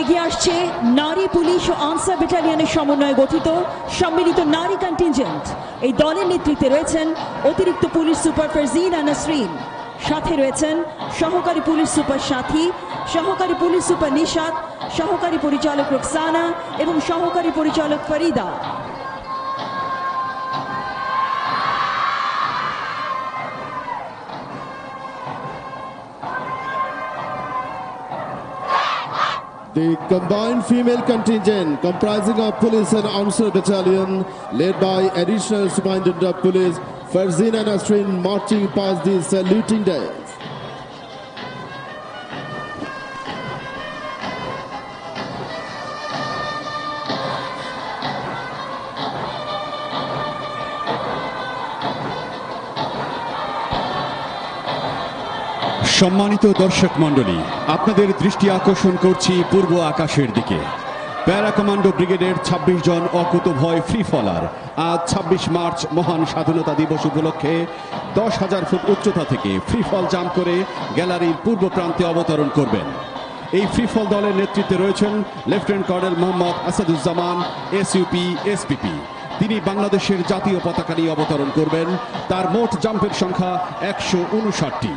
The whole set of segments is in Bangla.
এগিয়ে আসছে নারী পুলিশ ও আনসার ব্যাটালিয়নের সমন্বয়ে গঠিত সম্মিলিত নারী কন্টিনজেন্ট। এই দলের নেতৃত্বে রয়েছেন অতিরিক্ত পুলিশ সুপার ফারজিনা নাসরিন, সাথে রয়েছেন সহকারী পুলিশ সুপার সাথী, সহকারী পুলিশ সুপার নিশাত, সহকারী পরিচালক রুকসানা এবং সহকারী পরিচালক Farida. The combined female contingent comprising of police and answer battalion led by additional superintendent of police Farzina Nasrin marching past the saluting days. সম্মানিত দর্শক মণ্ডলী, আপনাদের দৃষ্টি আকর্ষণ করছি পূর্ব আকাশের দিকে। প্যারা কমান্ডো ব্রিগেডের ২৬ জন অকুতোভয় ফ্রি ফলার আজ ২৬ মার্চ মহান স্বাধীনতা দিবস উপলক্ষে ১০,০০০ ফুট উচ্চতা থেকে ফ্রি ফল জাম্প করে গ্যালারির পূর্ব প্রান্তে অবতরণ করবেন। এই ফ্রি ফল দলের নেতৃত্বে রয়েছেন lieutenant colonel Mohammad Asaduzzaman, SUP, SPP. তিনি বাংলাদেশের জাতীয় পতাকা নিয়ে অবতরণ করবেন। তার মোট জাম্পের সংখ্যা ১৫৯টি।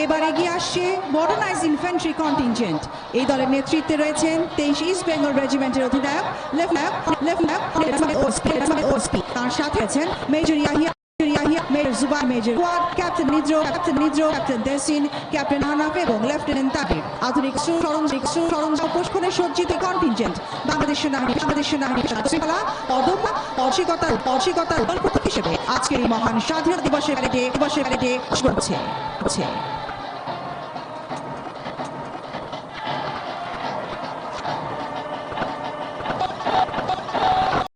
এবার এগিয়ে আসছে মডার্নাইজ ইনফ্যান্ট্রি কন্টিনজেন্ট। এই দলের নেতৃত্বে রয়েছেন ২৩ ইস্ট বেঙ্গল রেজিমেন্টের অধিনায়ক লেফটেন্যান্ট, তার সাথে আছেন major Yahya, major Jubai, major Wad, captain Nidra, captain Desin, captain Hanaf এবং লেফটেন্যান্ট তাবির। আধুনিক সরঞ্জাম প্রশিক্ষণে সজ্জিত কন্টিনজেন্ট বাংলাদেশ সেনাবাহিনী শৃঙ্খলা অর্শিকতার প্রতীক হিসেবে আজকের এই মহান স্বাধীনতা দিবসের প্যারেডে করছে।